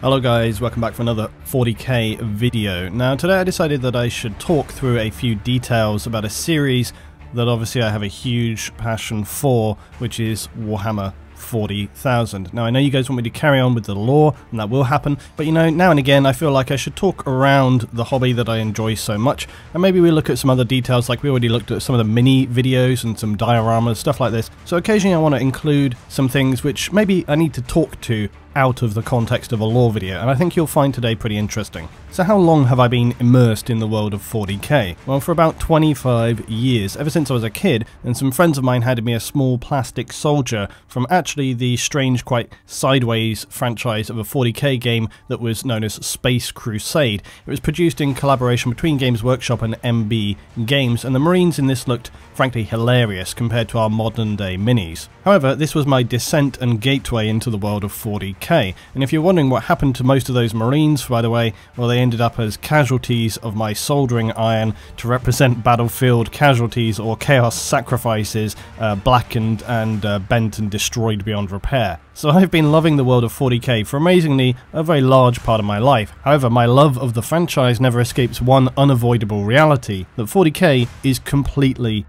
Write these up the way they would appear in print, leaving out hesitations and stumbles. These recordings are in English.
Hello guys, welcome back for another 40k video. Now today I decided that I should talk through a few details about a series that obviously I have a huge passion for, which is Warhammer 40,000. Now I know you guys want me to carry on with the lore, and that will happen, but you know, now and again I feel like I should talk around the hobby that I enjoy so much, and maybe we look at some other details, like we already looked at some of the mini videos and some dioramas, stuff like this. So occasionally I want to include some things which maybe I need to talk to out of the context of a lore video, and I think you'll find today pretty interesting. So how long have I been immersed in the world of 40k? Well, for about 25 years, ever since I was a kid, and some friends of mine handed me a small plastic soldier from actually the strange, quite sideways franchise of a 40k game that was known as Space Crusade. It was produced in collaboration between Games Workshop and MB Games, and the Marines in this looked frankly hilarious compared to our modern day minis. However, this was my descent and gateway into the world of 40k, and if you're wondering what happened to most of those Marines, by the way, well, they ended up as casualties of my soldering iron to represent battlefield casualties or chaos sacrifices, blackened and bent and destroyed beyond repair. So I've been loving the world of 40k for amazingly a very large part of my life. However, my love of the franchise never escapes one unavoidable reality, that 40k is completely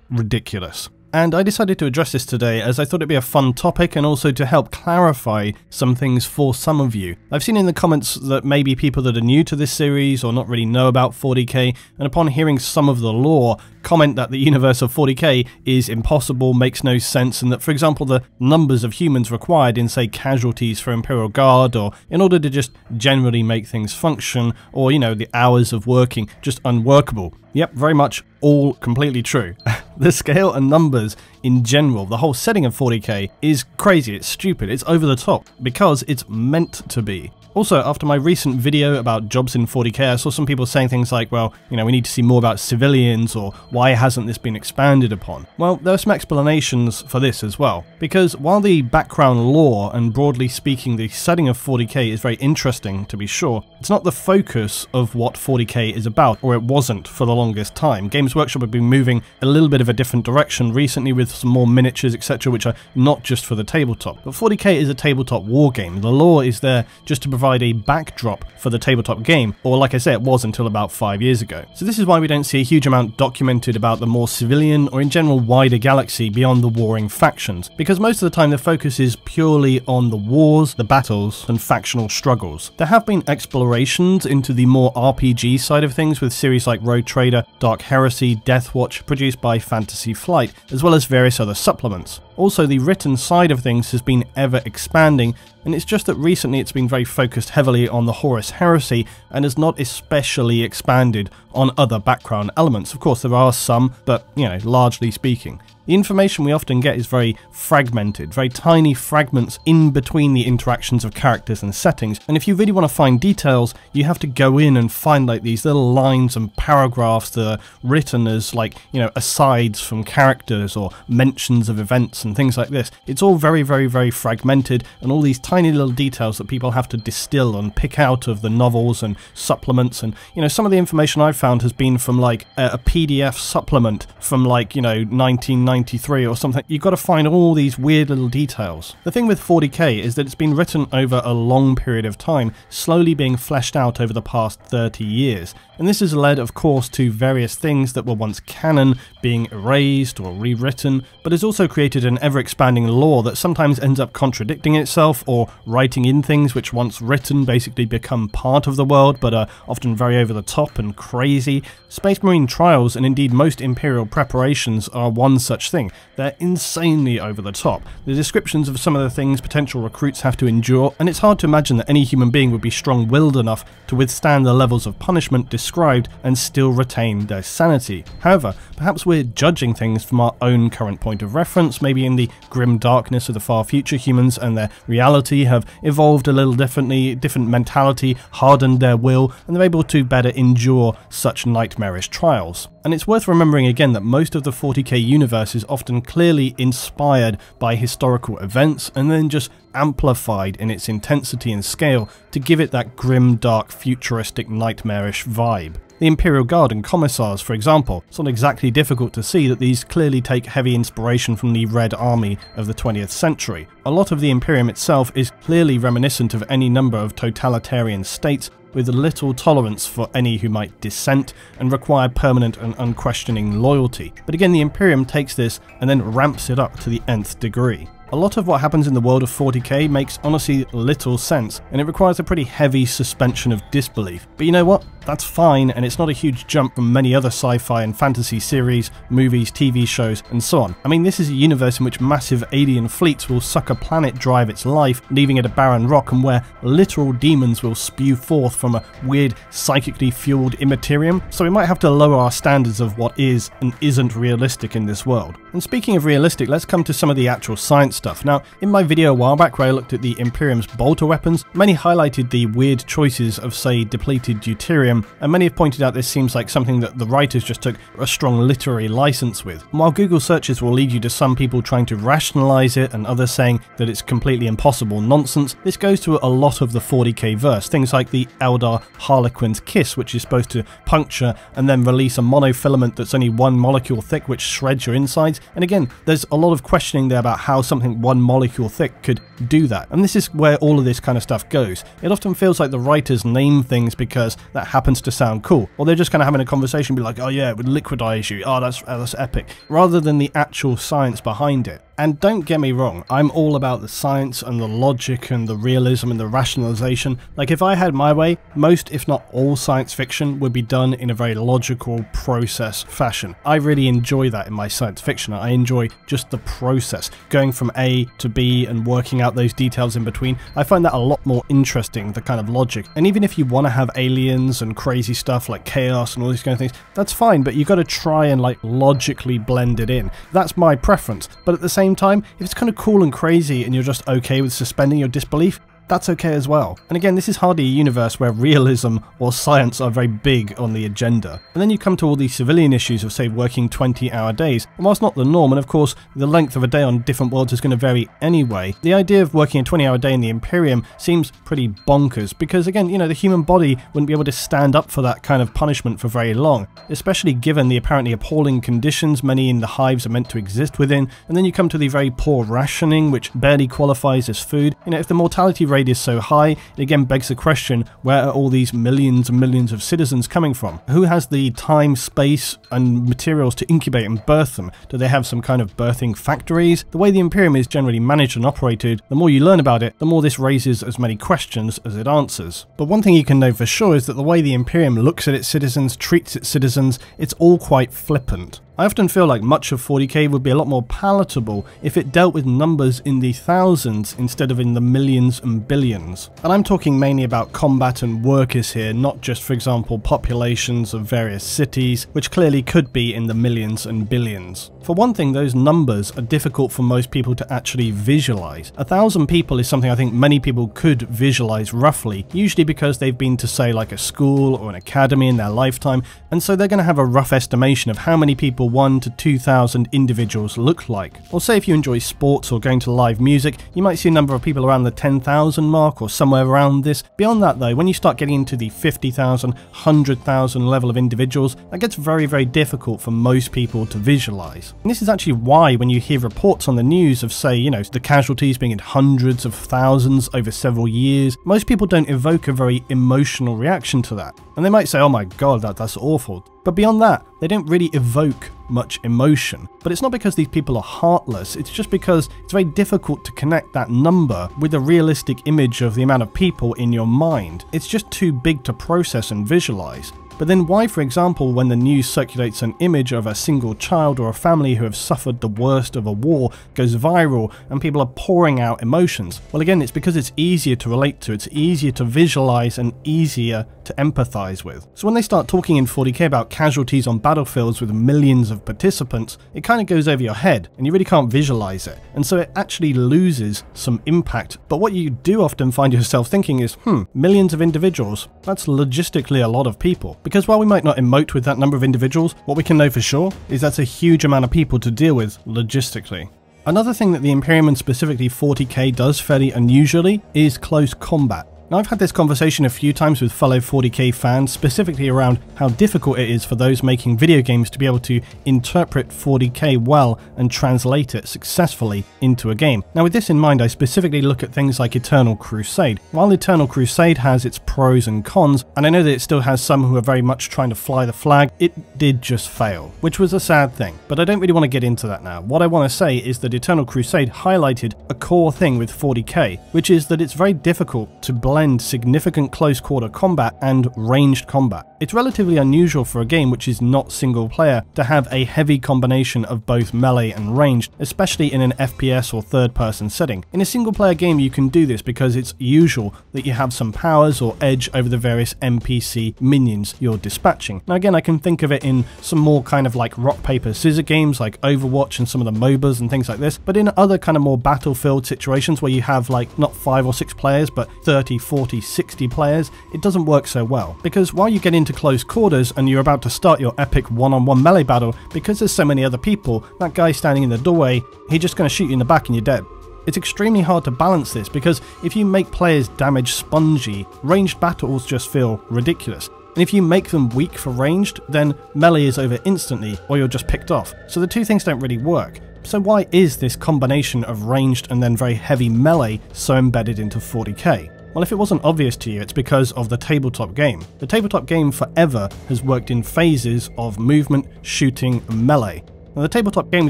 ridiculous. And I decided to address this today as I thought it'd be a fun topic, and also to help clarify some things for some of you. I've seen in the comments that maybe people that are new to this series or not really know about 40k, and upon hearing some of the lore, comment that the universe of 40k is impossible, makes no sense, and that, for example, the numbers of humans required in, say, casualties for Imperial Guard, or in order to just generally make things function, or, you know, the hours of working, just unworkable. Yep, very much all completely true. The scale and numbers in general, the whole setting of 40k is crazy, it's stupid, it's over the top, because it's meant to be. Also, after my recent video about jobs in 40k, I saw some people saying things like, well, you know, we need to see more about civilians, or why hasn't this been expanded upon? Well, there are some explanations for this as well. Because while the background lore, and broadly speaking the setting of 40k is very interesting, to be sure, it's not the focus of what 40k is about, or it wasn't for the longest time. Games Workshop have been moving a little bit of a different direction recently with some more miniatures, etc., which are not just for the tabletop. But 40k is a tabletop war game. The lore is there just to provide a backdrop for the tabletop game, or like I say, it was until about 5 years ago. So this is why we don't see a huge amount documented about the more civilian, or in general wider galaxy beyond the warring factions, because most of the time the focus is purely on the wars, the battles, and factional struggles. There have been explorations into the more RPG side of things with series like Rogue Trader, Dark Heresy, Deathwatch, produced by Fantasy Flight, as well as various other supplements. Also, the written side of things has been ever expanding, and it's just that recently it's been very focused heavily on the Horus Heresy, and has not especially expanded on other background elements. Of course, there are some, but, you know, largely speaking. The information we often get is very fragmented, very tiny fragments in between the interactions of characters and settings, and if you really want to find details, you have to go in and find like these little lines and paragraphs that are written as, like, you know, asides from characters or mentions of events and things like this. It's all very fragmented, and all these tiny little details that people have to distill and pick out of the novels and supplements. And, you know, some of the information I've found has been from like a PDF supplement from, like, you know, 1993 or something. You've got to find all these weird little details. The thing with 40k is that it's been written over a long period of time, slowly being fleshed out over the past 30 years. And this has led, of course, to various things that were once canon being erased or rewritten, but has also created an ever-expanding lore that sometimes ends up contradicting itself, or writing in things which once written basically become part of the world, but are often very over the top and crazy. Space Marine trials, and indeed most Imperial preparations, are one such thing. They're insanely over the top. The descriptions of some of the things potential recruits have to endure, and it's hard to imagine that any human being would be strong-willed enough to withstand the levels of punishment described and still retain their sanity. However, perhaps we're judging things from our own current point of reference. Maybe in the grim darkness of the far future, humans and their reality have evolved a little differently, different mentality, hardened their will, and they're able to better endure such nightmarish trials. And it's worth remembering again that most of the 40k universe is often clearly inspired by historical events, and then just amplified in its intensity and scale to give it that grim, dark, futuristic, nightmarish vibe. The Imperial Guard and Commissars, for example. It's not exactly difficult to see that these clearly take heavy inspiration from the Red Army of the 20th century. A lot of the Imperium itself is clearly reminiscent of any number of totalitarian states, with little tolerance for any who might dissent and require permanent and unquestioning loyalty. But again, the Imperium takes this and then ramps it up to the nth degree. A lot of what happens in the world of 40k makes honestly little sense, and it requires a pretty heavy suspension of disbelief. But you know what? That's fine, and it's not a huge jump from many other sci-fi and fantasy series, movies, TV shows, and so on. I mean, this is a universe in which massive alien fleets will suck a planet dry of its life, leaving it a barren rock, and where literal demons will spew forth from a weird, psychically fueled immaterium, so we might have to lower our standards of what is and isn't realistic in this world. And speaking of realistic, let's come to some of the actual science stuff. Now, in my video a while back where I looked at the Imperium's bolter weapons, many highlighted the weird choices of, say, depleted deuterium, and many have pointed out this seems like something that the writers just took a strong literary license with. And while Google searches will lead you to some people trying to rationalize it and others saying that it's completely impossible nonsense, this goes to a lot of the 40k verse, things like the Eldar Harlequin's Kiss, which is supposed to puncture and then release a monofilament that's only 1 molecule thick which shreds your insides, and again, there's a lot of questioning there about how something 1 molecule thick could do that, and this is where all of this kind of stuff goes. It often feels like the writers name things because that happens to sound cool, or they're just kind of having a conversation, be like, oh yeah, it would liquidize you, oh that's epic, rather than the actual science behind it. And don't get me wrong, I'm all about the science and the logic and the realism and the rationalization. Like, if I had my way, most if not all science fiction would be done in a very logical process fashion. I really enjoy that in my science fiction. I enjoy just the process, going from A to B and working out those details in between. I find that a lot more interesting, the kind of logic. And even if you want to have aliens and crazy stuff like chaos and all these kind of things, that's fine, but you got to try and like logically blend it in. That's my preference. But at the same time, if it's kind of cool and crazy and you're just okay with suspending your disbelief, that's okay as well. And again, this is hardly a universe where realism or science are very big on the agenda. And then you come to all these civilian issues of, say, working 20-hour days. And whilst not the norm, and of course the length of a day on different worlds is going to vary anyway, the idea of working a 20-hour day in the Imperium seems pretty bonkers, because again, you know, the human body wouldn't be able to stand up for that kind of punishment for very long, especially given the apparently appalling conditions many in the hives are meant to exist within. And then you come to the very poor rationing, which barely qualifies as food. You know, if the mortality rate is so high, it again begs the question, where are all these millions and millions of citizens coming from? Who has the time, space and materials to incubate and birth them? Do they have some kind of birthing factories? The way the Imperium is generally managed and operated, the more you learn about it, the more this raises as many questions as it answers. But one thing you can know for sure is that the way the Imperium looks at its citizens, treats its citizens, it's all quite flippant. I often feel like much of 40k would be a lot more palatable if it dealt with numbers in the thousands instead of in the millions and billions. And I'm talking mainly about combat and workers here, not just, for example, populations of various cities, which clearly could be in the millions and billions. For one thing, those numbers are difficult for most people to actually visualize. 1,000 people is something I think many people could visualize roughly, usually because they've been to, say, like a school or an academy in their lifetime, and so they're going to have a rough estimation of how many people 1 to 2,000 individuals look like. Or say if you enjoy sports or going to live music, you might see a number of people around the 10,000 mark or somewhere around this. Beyond that though, when you start getting into the 50,000, 100,000 level of individuals, that gets very, very difficult for most people to visualize. And this is actually why when you hear reports on the news of, say, you know, the casualties being in hundreds of thousands over several years, most people don't evoke a very emotional reaction to that. And they might say, oh my god, that's awful. But beyond that, they don't really evoke much emotion. But it's not because these people are heartless, it's just because it's very difficult to connect that number with a realistic image of the amount of people in your mind. It's just too big to process and visualize. But then why, for example, when the news circulates an image of a single child or a family who have suffered the worst of a war, goes viral and people are pouring out emotions? Well, again, it's because it's easier to relate to, it's easier to visualize and easier to empathize with. So when they start talking in 40k about casualties on battlefields with millions of participants, it kind of goes over your head and you really can't visualize it. And so it actually loses some impact. But what you do often find yourself thinking is, millions of individuals, that's logistically a lot of people. Because while we might not emote with that number of individuals, what we can know for sure is that's a huge amount of people to deal with logistically. Another thing that the Imperium and specifically 40k does fairly unusually is close combat. Now, I've had this conversation a few times with fellow 40k fans, specifically around how difficult it is for those making video games to be able to interpret 40k well and translate it successfully into a game. Now, with this in mind, I specifically look at things like Eternal Crusade. While Eternal Crusade has its pros and cons, and I know that it still has some who are very much trying to fly the flag, it did just fail, which was a sad thing. But I don't really want to get into that now. What I want to say is that Eternal Crusade highlighted a core thing with 40k, which is that it's very difficult to blend significant close quarter combat and ranged combat. It's relatively unusual for a game which is not single player to have a heavy combination of both melee and ranged, especially in an FPS or third person setting. In a single player game you can do this because it's usual that you have some powers or edge over the various NPC minions you're dispatching. Now again, I can think of it in some more kind of like rock paper scissors games like Overwatch and some of the MOBAs and things like this, but in other kind of more battlefield situations where you have like not 5 or 6 players but 30, 40, 60 players, it doesn't work so well. Because while you get into close quarters and you're about to start your epic one-on-one melee battle, because there's so many other people, that guy standing in the doorway, he's just going to shoot you in the back and you're dead. It's extremely hard to balance this because if you make players damage spongy, ranged battles just feel ridiculous. And if you make them weak for ranged, then melee is over instantly or you're just picked off. So the two things don't really work. So why is this combination of ranged and then very heavy melee so embedded into 40k? Well, if it wasn't obvious to you, it's because of the tabletop game. The tabletop game forever has worked in phases of movement, shooting, and melee. Now, the tabletop game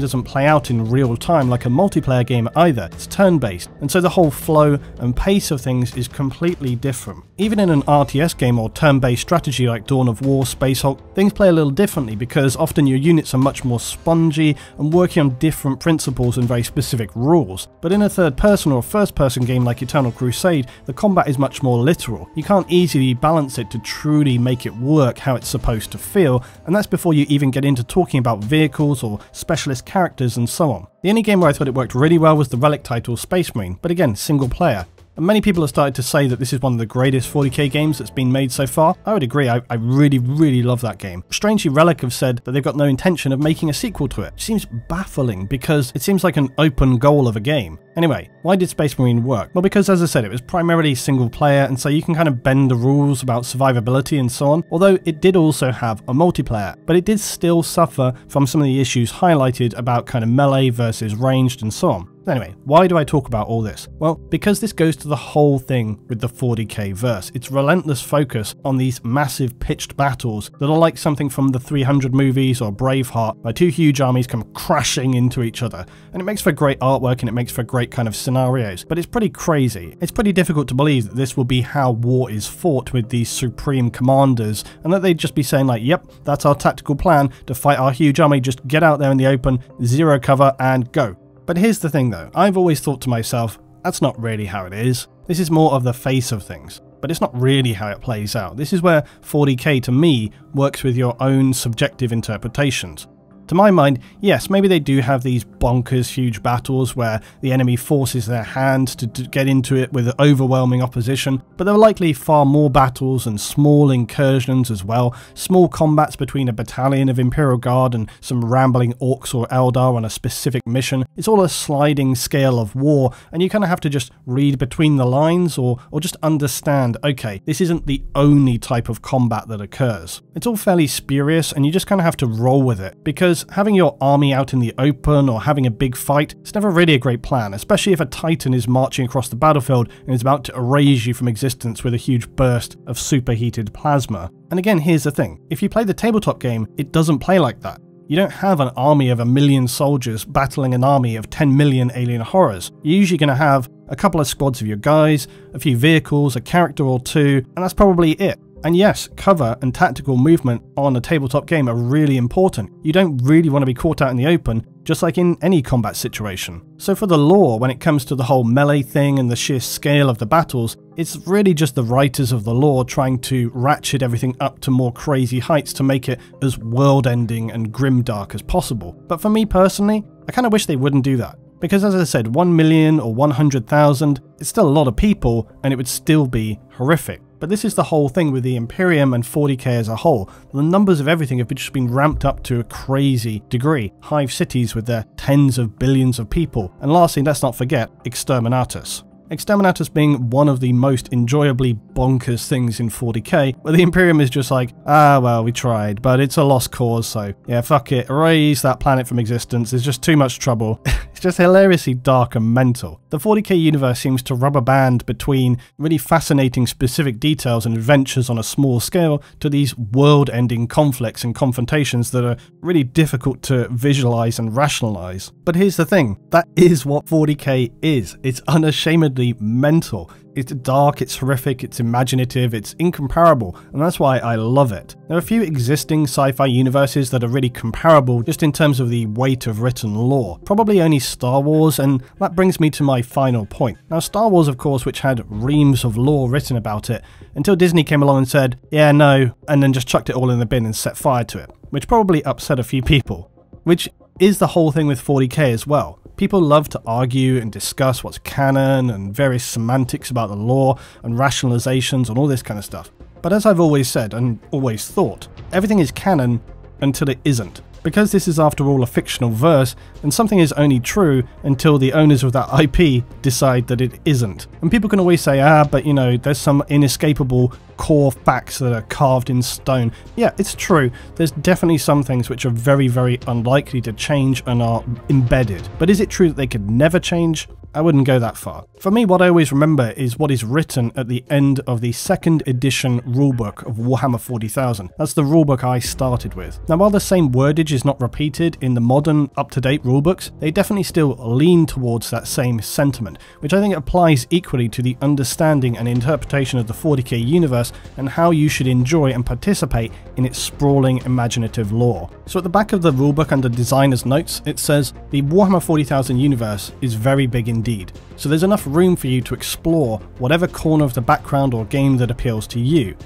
doesn't play out in real time like a multiplayer game either, it's turn-based, and so the whole flow and pace of things is completely different. Even in an RTS game or turn-based strategy like Dawn of War, Space Hulk, things play a little differently because often your units are much more spongy and working on different principles and very specific rules. But in a third-person or first-person game like Eternal Crusade, the combat is much more literal. You can't easily balance it to truly make it work how it's supposed to feel, and that's before you even get into talking about vehicles or specialist characters and so on. The only game where I thought it worked really well was the relic title Space Marine, but again, single player. And many people have started to say that this is one of the greatest 40k games that's been made so far. I would agree, I really love that game. Strangely, Relic have said that they've got no intention of making a sequel to it. It seems baffling because it seems like an open goal of a game. Anyway, why did Space Marine work? Well, because as I said, it was primarily single player, and so you can kind of bend the rules about survivability and so on, although it did also have a multiplayer, but it did still suffer from some of the issues highlighted about kind of melee versus ranged and so on. Anyway, why do I talk about all this? Well, because this goes to the whole thing with the 40k verse. It's relentless focus on these massive pitched battles that are like something from the 300 movies or Braveheart, where two huge armies come crashing into each other. And it makes for great artwork and it makes for great kind of scenarios, but it's pretty crazy. It's pretty difficult to believe that this will be how war is fought with these supreme commanders, and that they'd just be saying like, yep, that's our tactical plan to fight our huge army, just get out there in the open, zero cover and go. But here's the thing though, I've always thought to myself, that's not really how it is. This is more of the face of things, but it's not really how it plays out. This is where 40k to me works with your own subjective interpretations. To my mind, yes, maybe they do have these bonkers huge battles where the enemy forces their hand to get into it with overwhelming opposition, but there are likely far more battles and small incursions as well, small combats between a battalion of Imperial Guard and some rambling orcs or Eldar on a specific mission. It's all a sliding scale of war, and you kind of have to just read between the lines or just understand, okay, this isn't the only type of combat that occurs. It's all fairly spurious, and you just kind of have to roll with it, because having your army out in the open or having a big fight, it's never really a great plan, especially if a titan is marching across the battlefield and is about to erase you from existence with a huge burst of superheated plasma. And again, here's the thing, if you play the tabletop game, it doesn't play like that. You don't have an army of 1 million soldiers battling an army of 10 million alien horrors. You're usually going to have a couple of squads of your guys, a few vehicles, a character or two, and that's probably it. And yes, cover and tactical movement on a tabletop game are really important. You don't really want to be caught out in the open, just like in any combat situation. So for the lore, when it comes to the whole melee thing and the sheer scale of the battles, it's really just the writers of the lore trying to ratchet everything up to more crazy heights to make it as world-ending and grimdark as possible. But for me personally, I kind of wish they wouldn't do that. Because as I said, 1 million or 100,000, it's still a lot of people and it would still be horrific. But this is the whole thing with the Imperium and 40k as a whole. The numbers of everything have just been ramped up to a crazy degree. Hive cities with their tens of billions of people. And lastly, let's not forget Exterminatus. Exterminatus being one of the most enjoyably bonkers things in 40k, where the Imperium is just like, ah well, we tried, but it's a lost cause, so yeah, fuck it, erase that planet from existence, it's just too much trouble. It's just hilariously dark and mental. The 40k universe seems to rubber band between really fascinating specific details and adventures on a small scale to these world-ending conflicts and confrontations that are really difficult to visualize and rationalize. But here's the thing, that is what 40k is. It's unashamedly mental. It's dark, it's horrific, it's imaginative, it's incomparable, and that's why I love it. There are a few existing sci-fi universes that are really comparable just in terms of the weight of written lore. Probably only Star Wars, and that brings me to my final point. Now Star Wars, of course, which had reams of lore written about it, until Disney came along and said, yeah, no, and then just chucked it all in the bin and set fire to it, which probably upset a few people. Which is the whole thing with 40k as well. People love to argue and discuss what's canon and various semantics about the lore and rationalizations and all this kind of stuff. But as I've always said and always thought, everything is canon until it isn't. Because this is after all a fictional verse, and something is only true until the owners of that IP decide that it isn't. And people can always say, ah, but you know, there's some inescapable core facts that are carved in stone. Yeah, it's true. There's definitely some things which are very, very unlikely to change and are embedded. But is it true that they could never change? I wouldn't go that far. For me, what I always remember is what is written at the end of the 2nd edition rulebook of Warhammer 40,000. That's the rulebook I started with. Now, while the same wordage is not repeated in the modern, up-to-date rulebooks, they definitely still lean towards that same sentiment, which I think applies equally to the understanding and interpretation of the 40k universe and how you should enjoy and participate in its sprawling, imaginative lore. So at the back of the rulebook under designer's notes, it says, the Warhammer 40,000 universe is very big indeed, so there's enough room for you to explore whatever corner of the background or game that appeals to you.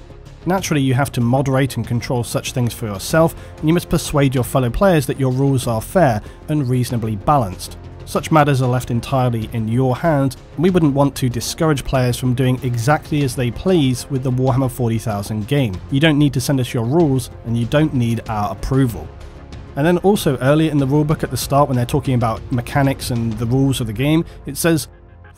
Naturally, you have to moderate and control such things for yourself, and you must persuade your fellow players that your rules are fair and reasonably balanced. Such matters are left entirely in your hands, and we wouldn't want to discourage players from doing exactly as they please with the Warhammer 40,000 game. You don't need to send us your rules, and you don't need our approval. And then also earlier in the rulebook at the start, when they're talking about mechanics and the rules of the game, it says,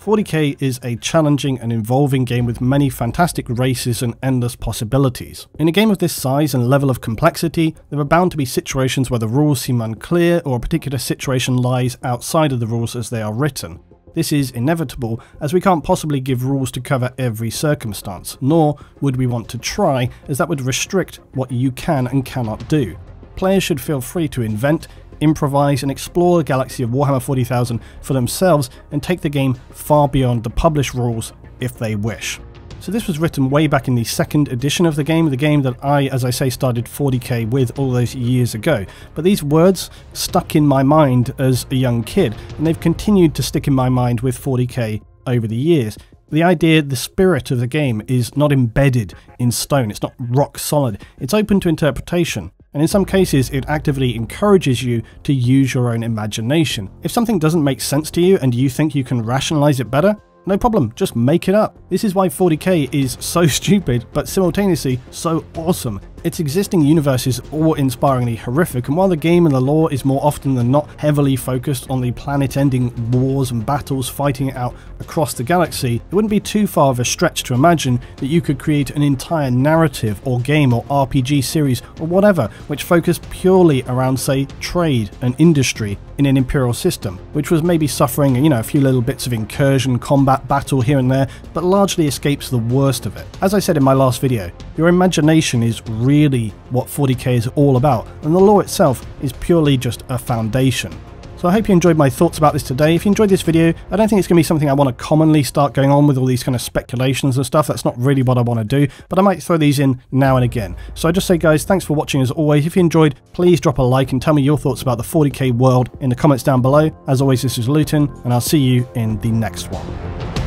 40k is a challenging and involving game with many fantastic races and endless possibilities. In a game of this size and level of complexity, there are bound to be situations where the rules seem unclear or a particular situation lies outside of the rules as they are written. This is inevitable, as we can't possibly give rules to cover every circumstance, nor would we want to try, as that would restrict what you can and cannot do. Players should feel free to invent, improvise and explore the galaxy of Warhammer 40,000 for themselves and take the game far beyond the published rules if they wish. So this was written way back in the 2nd edition of the game that I, as I say, started 40k with all those years ago. But these words stuck in my mind as a young kid, and they've continued to stick in my mind with 40k over the years. The idea, the spirit of the game is not embedded in stone, it's not rock solid, it's open to interpretation. And in some cases, it actively encourages you to use your own imagination. If something doesn't make sense to you and you think you can rationalize it better, no problem, just make it up. This is why 40k is so stupid, but simultaneously so awesome. Its existing universe is awe-inspiringly horrific, and while the game and the lore is more often than not heavily focused on the planet-ending wars and battles fighting it out across the galaxy, it wouldn't be too far of a stretch to imagine that you could create an entire narrative or game or RPG series or whatever which focused purely around, say, trade and industry in an Imperial system, which was maybe suffering, you know, a few little bits of incursion, combat, battle here and there, but largely escapes the worst of it. As I said in my last video, your imagination is really what 40k is all about, and the lore itself is purely just a foundation. So I hope you enjoyed my thoughts about this today. If you enjoyed this video, I don't think it's going to be something I want to commonly start going on with all these kind of speculations and stuff. That's not really what I want to do, but I might throw these in now and again. So I just say, guys, thanks for watching as always. If you enjoyed, please drop a like and tell me your thoughts about the 40k world in the comments down below. As always, this is Luton, and I'll see you in the next one.